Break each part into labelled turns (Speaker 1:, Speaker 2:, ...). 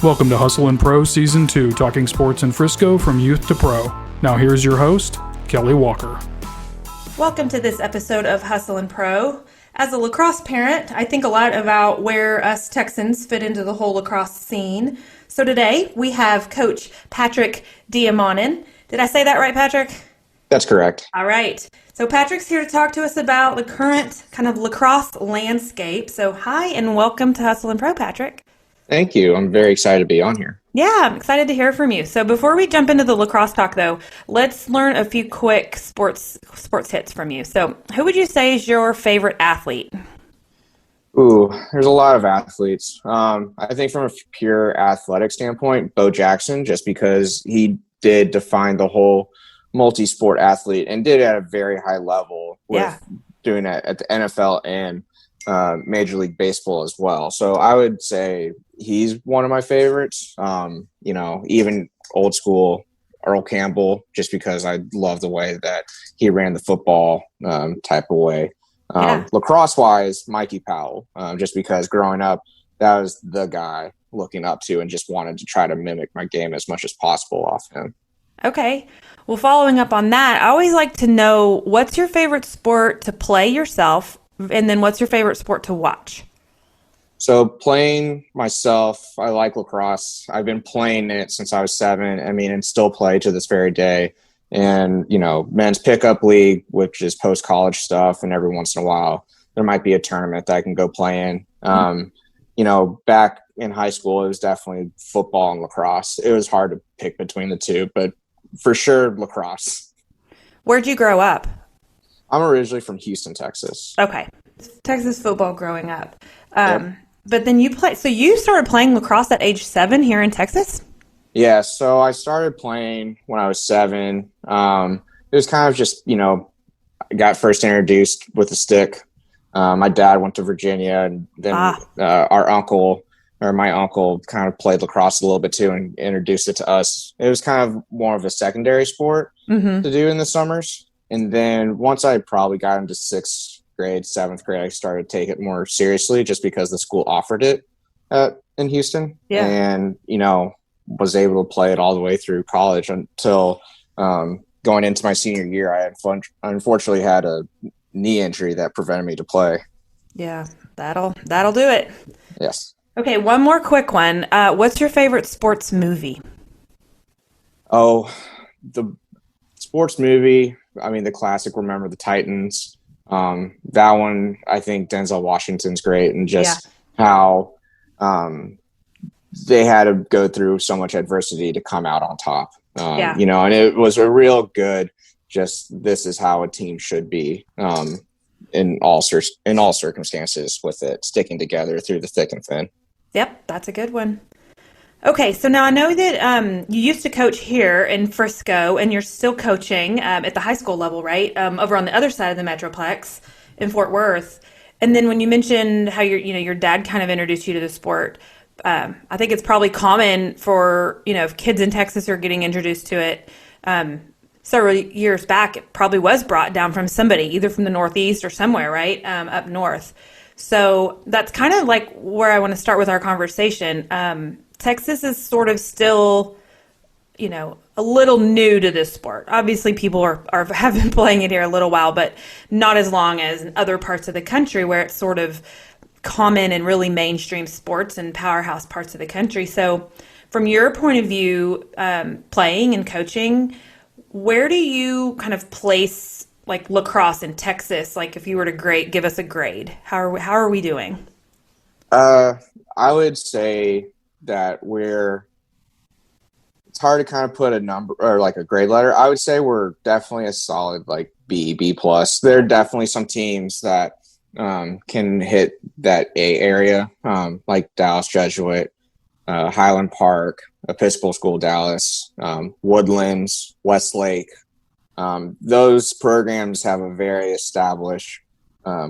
Speaker 1: Welcome to Hustle and Pro Season 2, talking sports in Frisco from youth to pro. Now here's your host, Kelly Walker.
Speaker 2: Welcome to this episode of Hustle and Pro. As a lacrosse parent, I think a lot about where us Texans fit into the whole lacrosse scene. So today we have Coach Patrick Diamonon. Did I say that right, Patrick?
Speaker 3: That's correct.
Speaker 2: All right. So Patrick's here to talk to us about the current kind of lacrosse landscape. So hi and welcome to Hustle and Pro, Patrick.
Speaker 3: Thank you. I'm very excited to be on here.
Speaker 2: Yeah, I'm excited to hear from you. So before we jump into the lacrosse talk, though, let's learn a few quick sports hits from you. So who would you say is your favorite athlete?
Speaker 3: Ooh, there's a lot of athletes. I think from a pure athletic standpoint, Bo Jackson, just because he did define the whole multi-sport athlete and did it at a very high level with doing it at the NFL and Major League Baseball as well. So I would say he's one of my favorites. Even old school Earl Campbell, just because I love the way that he ran the football type of way. Lacrosse wise, Mikey Powell, just because growing up, that was the guy looking up to and just wanted to try to mimic my game as much as possible off him.
Speaker 2: Okay. Well, following up on that, I always like to know what's your favorite sport to play yourself, and then what's your favorite sport to watch?
Speaker 3: So playing myself, I like lacrosse. I've been playing it since I was 7. And still play to this very day. And, men's pickup league, which is post-college stuff. And every once in a while, there might be a tournament that I can go play in. Back in high school, it was definitely football and lacrosse. It was hard to pick between the two, but for sure, lacrosse.
Speaker 2: Where'd you grow up?
Speaker 3: I'm originally from Houston, Texas.
Speaker 2: Okay. Texas football growing up.
Speaker 3: Yep.
Speaker 2: But then you started playing lacrosse at age 7 here in Texas?
Speaker 3: Yeah, so I started playing when I was 7. It was kind of just, I got first introduced with a stick. My dad went to Virginia, and then my uncle kind of played lacrosse a little bit too and introduced it to us. It was kind of more of a secondary sport to do in the summers. And then once I probably got into 6th grade, 7th grade, I started to take it more seriously just because the school offered it in Houston.
Speaker 2: Yeah.
Speaker 3: And, was able to play it all the way through college until going into my senior year. I unfortunately had a knee injury that prevented me to play.
Speaker 2: Yeah, that'll do it.
Speaker 3: Yes.
Speaker 2: Okay, one more quick one. What's your favorite sports movie?
Speaker 3: Oh, the sports movie, the classic Remember the Titans. That one, I think Denzel Washington's great, and just how they had to go through so much adversity to come out on top. And it was a real good, just this is how a team should be in all circumstances, with it sticking together through the thick and thin.
Speaker 2: Yep, that's a good one. Okay, so now I know that you used to coach here in Frisco, and you're still coaching at the high school level, right? Over on the other side of the Metroplex in Fort Worth. And then when you mentioned how your dad kind of introduced you to the sport, I think it's probably common for, if kids in Texas are getting introduced to it. Several years back, it probably was brought down from somebody, either from the Northeast or somewhere, right, up north. So that's kind of like where I want to start with our conversation. Texas is sort of still, a little new to this sport. Obviously, people have been playing it here a little while, but not as long as in other parts of the country where it's sort of common and really mainstream sports and powerhouse parts of the country. So from your point of view, playing and coaching, where do you kind of place like lacrosse in Texas? Like if you were to give us a grade, how are we doing?
Speaker 3: I would say that it's hard to kind of put a number or like a grade letter. I would say we're definitely a solid like B plus. There are definitely some teams that can hit that A area, like Dallas Jesuit, Highland Park, Episcopal School Dallas, Woodlands, Westlake. Those programs have a very established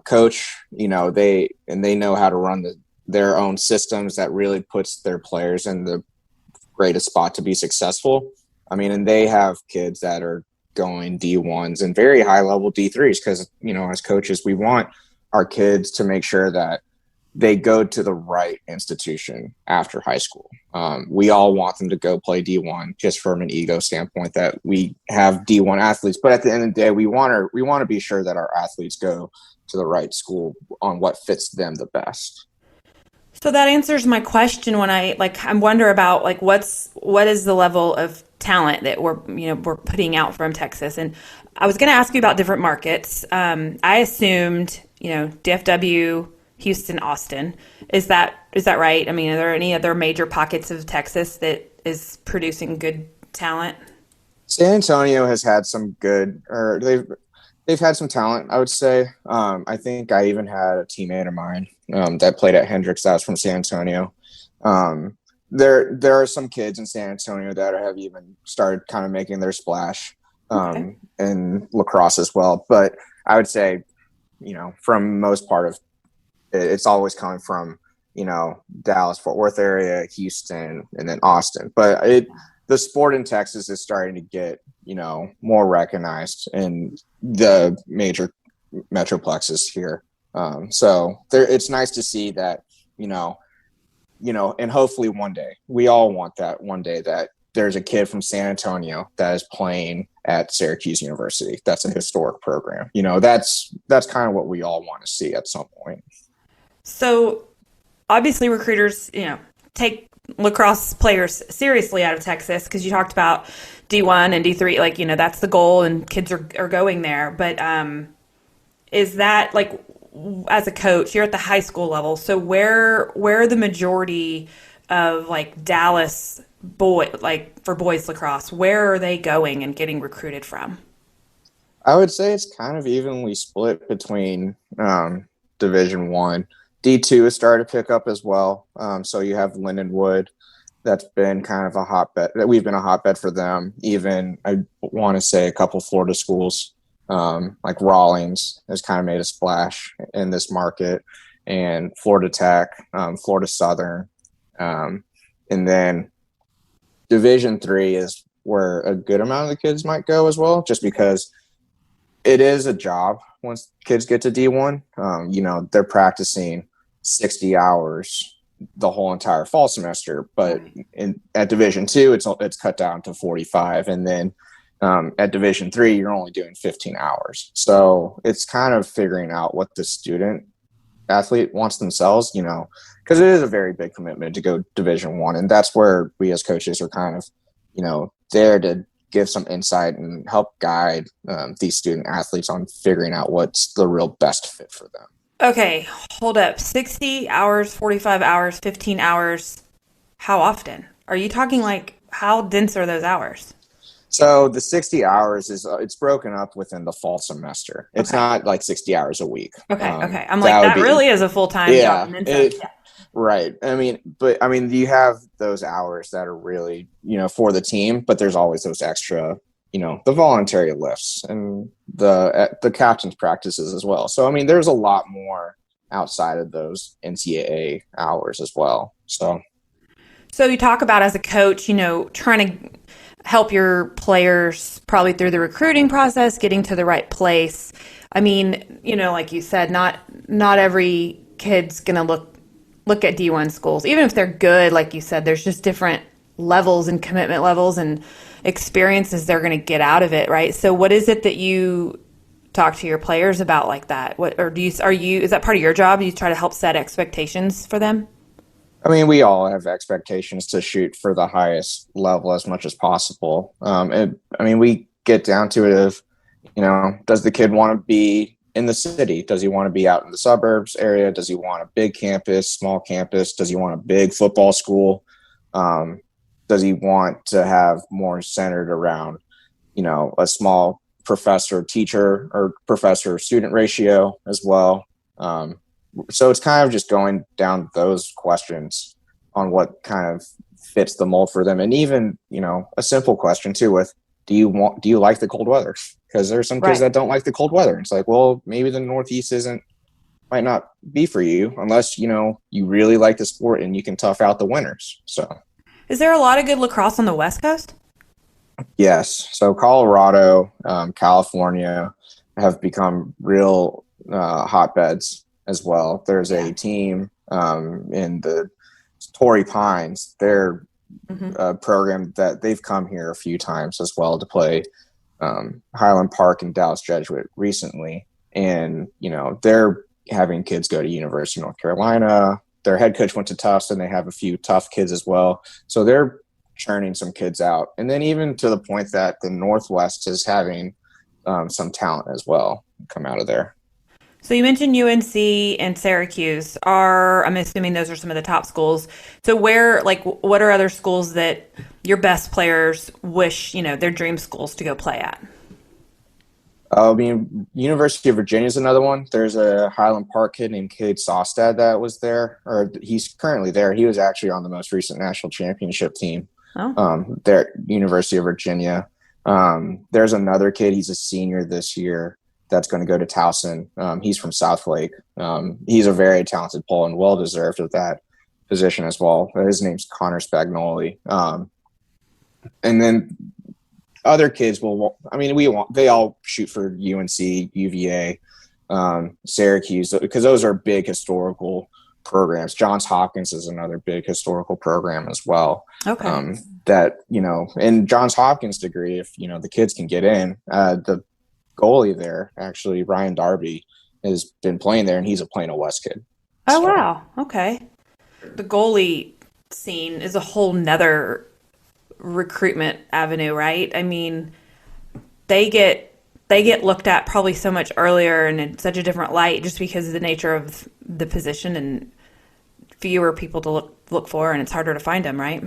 Speaker 3: coach. They know how to run their own systems that really puts their players in the greatest spot to be successful. And they have kids that are going D1s and very high level D3s because, as coaches, we want our kids to make sure that they go to the right institution after high school. We all want them to go play D1 just from an ego standpoint that we have D1 athletes. But at the end of the day, we want to be sure that our athletes go to the right school on what fits them the best.
Speaker 2: So that answers my question when I wonder about what is the level of talent that we're putting out from Texas. And I was going to ask you about different markets. I assumed DFW, Houston, Austin. Is that right? I mean, are there any other major pockets of Texas that is producing good talent?
Speaker 3: San Antonio has had some good, or they've had some talent, I would say. I think I even had a teammate of mine that played at Hendrix that was from San Antonio. There are some kids in San Antonio that have even started kind of making their splash in lacrosse as well. But I would say, from most part of it's always coming from, Dallas, Fort Worth area, Houston, and then Austin. But the sport in Texas is starting to get, more recognized in the major metroplexes here. So it's nice to see that, and hopefully one day, we all want that one day that there's a kid from San Antonio that is playing at Syracuse University. That's a historic program. That's kind of what we all want to see at some point.
Speaker 2: So obviously recruiters, take lacrosse players seriously out of Texas because you talked about D1 and D3, that's the goal and kids are going there. But is that as a coach, you're at the high school level. So where are the majority of Dallas for boys lacrosse, where are they going and getting recruited from?
Speaker 3: I would say it's kind of evenly split between Division I. D2 has started to pick up as well. So you have Lindenwood. That's been kind of a hotbed. We've been a hotbed for them. Even, I want to say, a couple Florida schools, like Rawlings, has kind of made a splash in this market, and Florida Tech, Florida Southern. And then Division III is where a good amount of the kids might go as well, just because it is a job once kids get to D1. They're practicing 60 hours the whole entire fall semester, but at Division II, it's cut down to 45, and then at Division III, you're only doing 15 hours. So it's kind of figuring out what the student athlete wants themselves, because it is a very big commitment to go Division I, and that's where we as coaches are kind of, there to give some insight and help guide these student athletes on figuring out what's the real best fit for them.
Speaker 2: Okay, hold up. 60 hours, 45 hours, 15 hours. How often? Are you talking how dense are those hours?
Speaker 3: So the 60 hours it's broken up within the fall semester. It's not 60 hours a week.
Speaker 2: Okay. I'm that really is a full-time job.
Speaker 3: Right. You have those hours that are really, for the team, but there's always those extra, the voluntary lifts and the captain's practices as well. So, there's a lot more outside of those NCAA hours as well. So you talk about as a coach,
Speaker 2: trying to help your players probably through the recruiting process, getting to the right place. Like you said, not every kid's going to look at D1 schools, even if they're good. Like you said, there's just different levels and commitment levels and experiences they're going to get out of it, right? So what is it that you talk to your players about like that? Is that part of your job? Do you try to help set expectations for them?
Speaker 3: We all have expectations to shoot for the highest level as much as possible. We get down to it of, does the kid want to be in the city? Does he want to be out in the suburbs area? Does he want a big campus, small campus? Does he want a big football school? Does he want to have more centered around, a small professor-teacher or professor-student ratio as well? So it's kind of just going down those questions on what kind of fits the mold for them. And even, a simple question too with, do you like the cold weather? Because there's some kids that don't like the cold weather. It's maybe the Northeast might not be for you unless, you really like the sport and you can tough out the winters. So
Speaker 2: is there a lot of good lacrosse on the West Coast?
Speaker 3: Yes. So Colorado, California have become real hotbeds as well. There's a team in the Torrey Pines. They're a program that they've come here a few times as well to play Highland Park and Dallas Jesuit recently. And, they're having kids go to University of North Carolina. Their head coach went to Tufts, and they have a few tough kids as well. So they're churning some kids out. And then even to the point that the Northwest is having some talent as well come out of there.
Speaker 2: So you mentioned UNC and Syracuse I'm assuming those are some of the top schools. So what are other schools that your best players wish, their dream schools to go play at?
Speaker 3: University of Virginia is another one. There's a Highland Park kid named Cade Sostad that was there, or he's currently there. He was actually on the most recent national championship team. There, University of Virginia. There's another kid. He's a senior this year that's going to go to Towson. He's from Southlake. He's a very talented pole and well-deserved of that position as well. His name's Connor Spagnoli. And then other kids they all shoot for UNC, UVA, Syracuse, because those are big historical programs. Johns Hopkins is another big historical program as well.
Speaker 2: Okay.
Speaker 3: In Johns Hopkins degree, if, the kids can get in, the goalie there, actually, Ryan Darby, has been playing there, and he's a Plano West kid.
Speaker 2: Oh, wow. Okay. The goalie scene is a whole nother recruitment avenue, right? I mean, they get looked at probably so much earlier and in such a different light just because of the nature of the position and fewer people to look for, and it's harder to find them, right?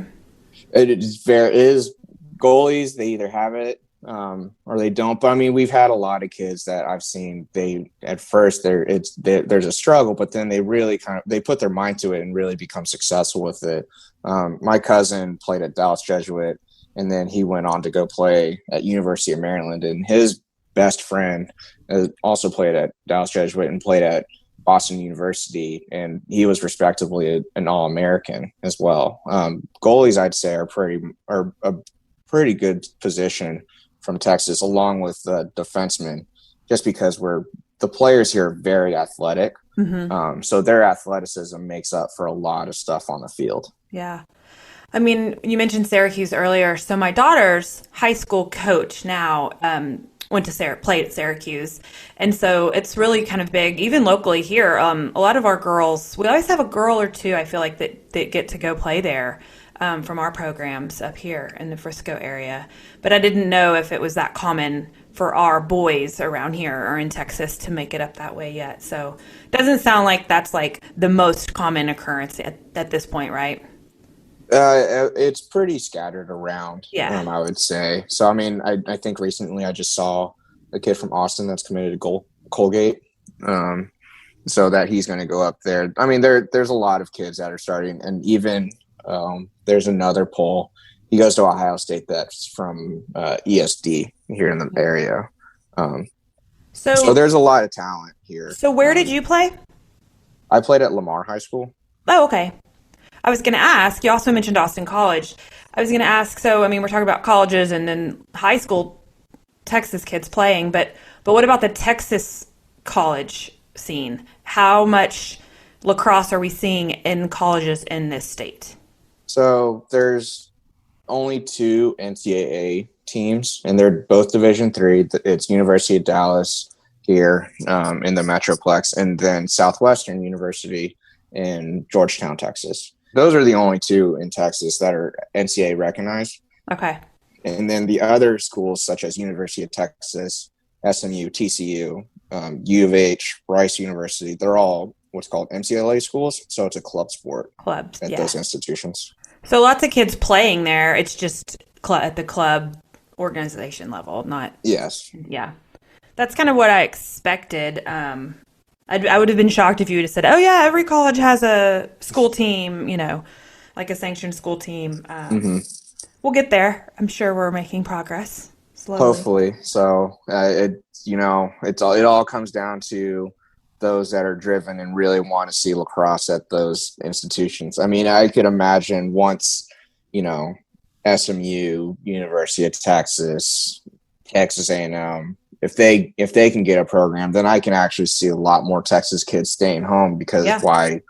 Speaker 3: It is goalies. They either have it or they don't. But we've had a lot of kids that I've seen. At first there's a struggle, but then they really they put their mind to it and really become successful with it. My cousin played at Dallas Jesuit, and then he went on to go play at University of Maryland, and his best friend also played at Dallas Jesuit and played at Boston University, and he was respectively an All-American as well. Goalies, I'd say, are a pretty good position from Texas, along with defensemen, just because the players here are very athletic. So their athleticism makes up for a lot of stuff on the field.
Speaker 2: Yeah. You mentioned Syracuse earlier. So my daughter's high school coach now played at Syracuse. And so it's really kind of big, even locally here. A lot of our girls, we always have a girl or two, I feel like, that get to go play there from our programs up here in the Frisco area. But I didn't know if it was that common for our boys around here or in Texas to make it up that way yet. So it doesn't sound like that's like the most common occurrence at this point, right?
Speaker 3: It's pretty scattered around,
Speaker 2: yeah.
Speaker 3: I would say. So, I think recently I just saw a kid from Austin that's committed to Colgate, so that he's going to go up there. There's a lot of kids that are starting, and even there's another pole. He goes to Ohio State that's from ESD here in the area. So there's a lot of talent here.
Speaker 2: So where did you play?
Speaker 3: I played at Lamar High School.
Speaker 2: Oh, okay. I was going to ask, you also mentioned Austin College. I was going to ask, so, we're talking about colleges and then high school Texas kids playing, but what about the Texas college scene? How much lacrosse are we seeing in colleges in this state?
Speaker 3: So there's only 2 NCAA teams, and they're both Division III. It's University of Dallas here in the Metroplex, and then Southwestern University in Georgetown, Texas. Those are the only 2 in Texas that are NCAA recognized.
Speaker 2: Okay.
Speaker 3: And then the other schools, such as University of Texas, SMU, TCU, U of H, Rice University, they're all what's called MCLA schools. So it's a club sport at those institutions.
Speaker 2: So lots of kids playing there. It's just at the club organization level, not.
Speaker 3: Yes.
Speaker 2: Yeah. That's kind of what I expected. I would have been shocked if you would have said, oh, yeah, every college has a school team, like a sanctioned school team. We'll get there. I'm sure we're making progress slowly.
Speaker 3: Hopefully. So, it all comes down to those that are driven and really want to see lacrosse at those institutions. I could imagine once, SMU, University of Texas, Texas A&M, if they can get a program, then I can actually see a lot more Texas kids staying home because why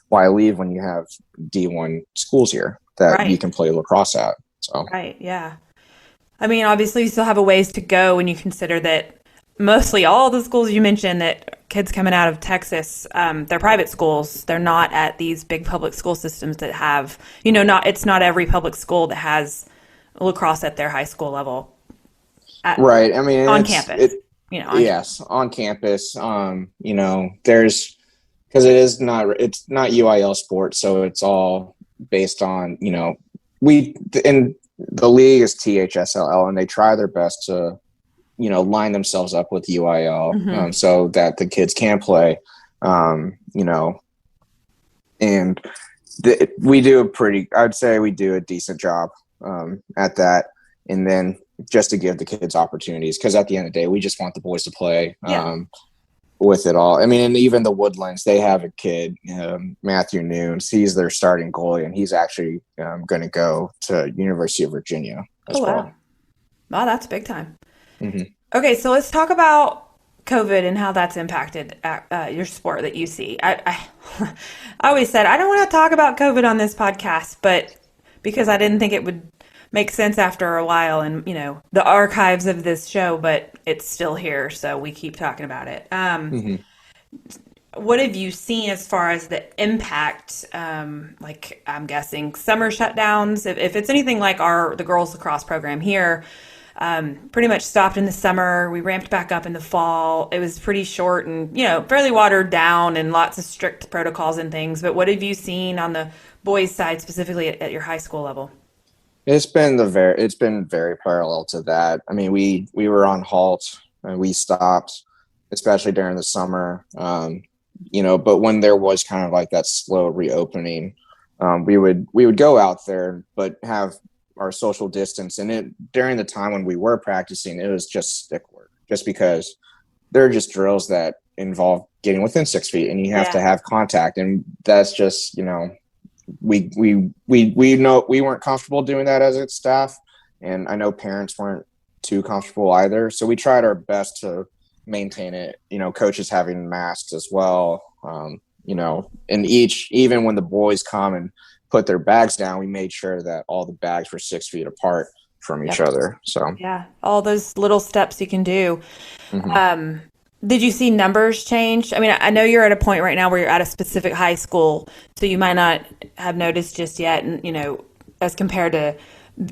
Speaker 3: why leave when you have D1 schools here that you
Speaker 2: Right.
Speaker 3: can play lacrosse at? So,
Speaker 2: Right. Yeah. I mean, obviously, you still have a ways to go when you consider that mostly all the schools you mentioned that kids coming out of Texas, they're private schools. They're not at these big public school systems that have, it's not every public school that has lacrosse at their high school level
Speaker 3: right. I mean,
Speaker 2: on campus. On campus.
Speaker 3: yes, on campus. There's, because it's not UIL sports, so it's all based on, in the league is THSLL, and they try their best to, line themselves up with UIL, so that the kids can play, and I'd say we do a decent job at that. And then just to give the kids opportunities, because at the end of the day, we just want the boys to play. With it all. I mean, and even the Woodlands, they have a kid, Matthew Nunes. He's their starting goalie, and he's actually going to go to University of Virginia as well.
Speaker 2: Wow. Wow, that's big time.
Speaker 3: Mm-hmm.
Speaker 2: Okay, so let's talk about COVID and how that's impacted your sport that you see. I always said I don't want to talk about COVID on this podcast, but because I didn't think it would make sense after a while and, the archives of this show, but it's still here, so we keep talking about it. What have you seen as far as the impact, like I'm guessing summer shutdowns, if it's anything like the girls lacrosse program here, pretty much stopped in the summer. We ramped back up in the fall. It was pretty short and, fairly watered down and lots of strict protocols and things. But what have you seen on the boys' side, specifically at your high school level?
Speaker 3: It's been very parallel to that. I mean, we were on halt and we stopped, especially during the summer. But when there was kind of like that slow reopening, we would go out there, but have our social distance. And during the time when we were practicing, it was just stick work, just because there are just drills that involve getting within 6 feet, and you have to have contact, and that's just we know we weren't comfortable doing that as a staff, and I know parents weren't too comfortable either. So we tried our best to maintain it. Coaches having masks as well. And even when the boys come and put their bags down, we made sure that all the bags were 6 feet apart from each other. So
Speaker 2: all those little steps you can do. Did you see numbers change? I mean, I know you're at a point right now where you're at a specific high school, so you might not have noticed just yet, and as compared to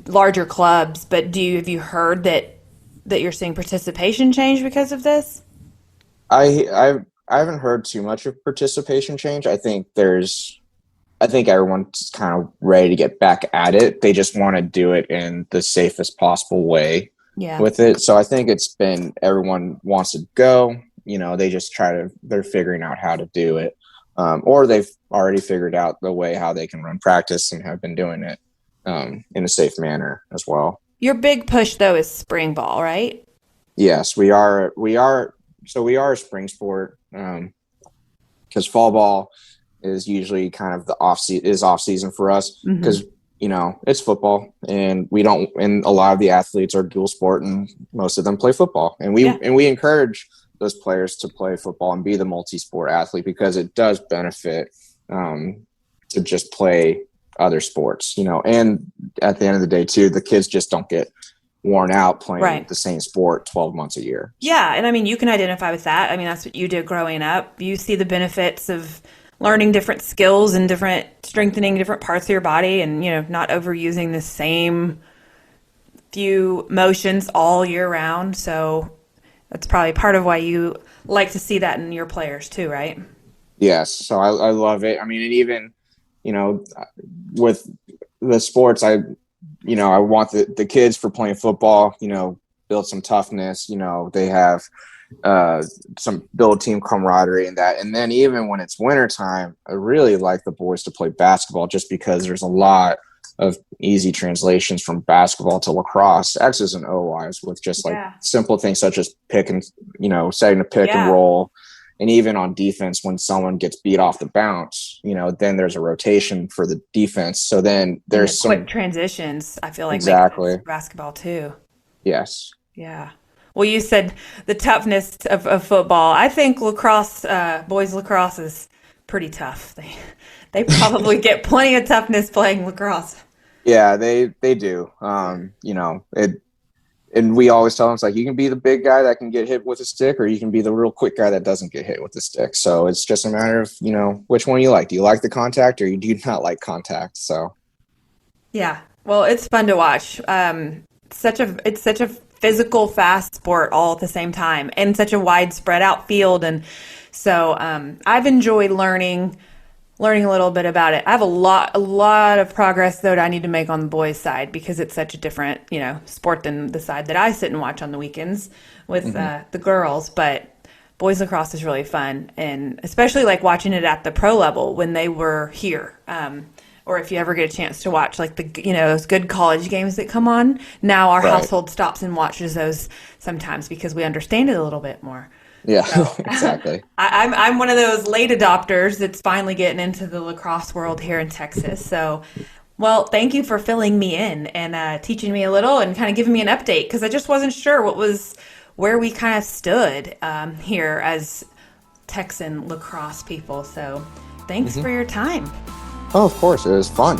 Speaker 2: larger clubs. But have you heard that you're seeing participation change because of this?
Speaker 3: I haven't heard too much of participation change. I think everyone's kind of ready to get back at it. They just want to do it in the safest possible way. With it. So I think everyone wants to go, they just they're figuring out how to do it. Or they've already figured out the way how they can run practice and have been doing it in a safe manner as well.
Speaker 2: Your big push though is spring ball, right?
Speaker 3: Yes, we are. So we are a spring sport because fall ball is usually kind of off season for us because it's football, and and a lot of the athletes are dual sport, and most of them play football. And we encourage those players to play football and be the multi-sport athlete, because it does benefit to just play other sports, and at the end of the day too, the kids just don't get worn out playing the same sport 12 months a year.
Speaker 2: Yeah. And I mean, you can identify with that. I mean, that's what you did growing up. You see the benefits of learning different skills and strengthening different parts of your body, and, not overusing the same few motions all year round. So that's probably part of why you like to see that in your players too, right?
Speaker 3: Yes. So I love it. I mean, and even, with the sports, I want the kids for playing football, build some toughness, they have build team camaraderie and that. And then even when it's wintertime, I really like the boys to play basketball, just because there's a lot of easy translations from basketball to lacrosse, X's and O's, with just simple things such as setting a pick and roll. And even on defense, when someone gets beat off the bounce, then there's a rotation for the defense. So then there's some
Speaker 2: quick transitions, I feel like,
Speaker 3: exactly
Speaker 2: basketball too.
Speaker 3: Yes.
Speaker 2: Yeah. Well, you said the toughness of football. I think lacrosse, boys lacrosse, is pretty tough. they probably get plenty of toughness playing lacrosse.
Speaker 3: Yeah, they do. And we always tell them, it's like, you can be the big guy that can get hit with a stick, or you can be the real quick guy that doesn't get hit with the stick. So it's just a matter of, which one you like. Do you like the contact, or do you not like contact? So
Speaker 2: yeah, well, it's fun to watch. It's such a physical, fast sport all at the same time, and such a wide spread out field. And so I've enjoyed learning a little bit about it. I have a lot of progress though that I need to make on the boys' side, because it's such a different, sport than the side that I sit and watch on the weekends with the girls. But boys lacrosse is really fun, and especially like watching it at the pro level when they were here. Or if you ever get a chance to watch like those good college games that come on, now our household stops and watches those sometimes because we understand it a little bit more.
Speaker 3: Yeah,
Speaker 2: So,
Speaker 3: exactly.
Speaker 2: I'm one of those late adopters that's finally getting into the lacrosse world here in Texas. So, well, thank you for filling me in and teaching me a little and kind of giving me an update, because I just wasn't sure where we kind of stood here as Texan lacrosse people. So thanks for your time.
Speaker 3: Oh, of course. It was fun.